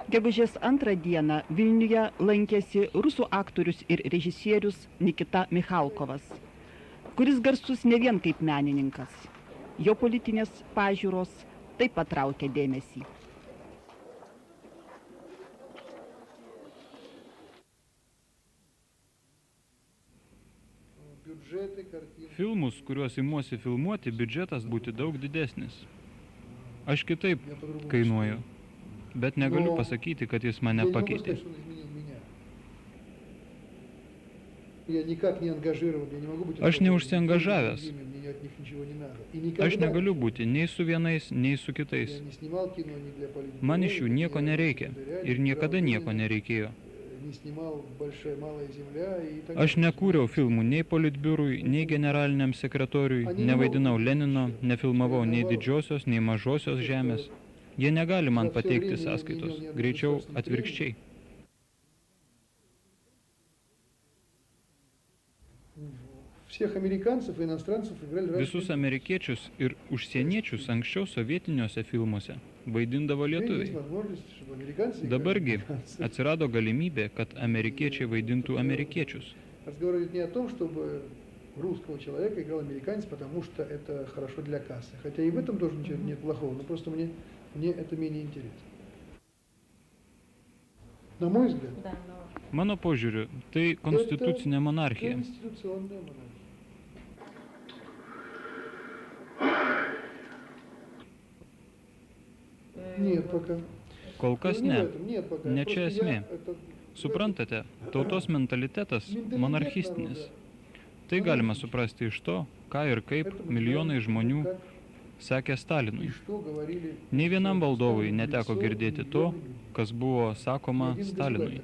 Gegužės 2 dieną Vilniuje lankėsi rusų aktorius ir režisierius Nikita Michalkovas, kuris garsus ne vien kaip menininkas. Jo politinės pažiūros taip pat traukia dėmesį. Filmus, kuriuos imuosi filmuoti, biudžetas būti daug didesnis. Aš kitaip kainuoju, bet negaliu pasakyti, kad jis mane pakeitė. Aš neužsiangažavęs. Aš negaliu būti nei su vienais, nei su kitais. Man iš jų nieko nereikia ir niekada nieko nereikėjo. Aš nekūriau filmų nei politbiurui, nei generaliniam sekretoriui, nevaidinau Lenino, nefilmavau nei didžiosios, nei mažosios žemės. Jie negali man pateikti sąskaitos, greičiau atvirkščiai. Visus amerikiečius ir užsieniečius anksčiau sovietiniuose filmuose vaidindavo lietuviai. Dabargi atsirado galimybė, kad amerikiečiai vaidintų amerikiečius. Русского человека играл американец, потому что это хорошо для кассы. Хотя и в этом тоже ничего нет плохого, но просто мне это менее интересно. На мой взгляд. Mano požiūriu, tai konstitucinė monarchija. Kol kas ne. Ne čia esmė. Suprantate, tautos mentalitetas monarchistinis. Tai galima suprasti iš to, ką ir kaip milijonai žmonių sekė Stalinui. Nei vienam valdovui neteko girdėti to, kas buvo sakoma Stalinui.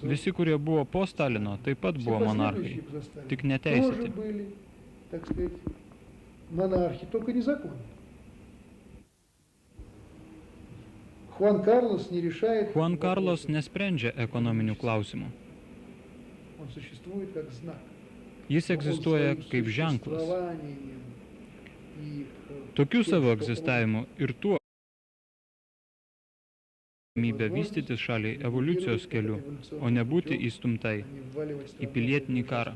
Visi, kurie buvo po Stalino, taip pat buvo monarchai, tik neteisėti. Juan Carlos nesprendžia ekonominių klausimų. Jis egzistuoja kaip ženklas. Tokiu savo egzistavimu ir tuo galimybę vystytis šaliai evoliucijos keliu, o ne būti įstumtai į pilietinį karą.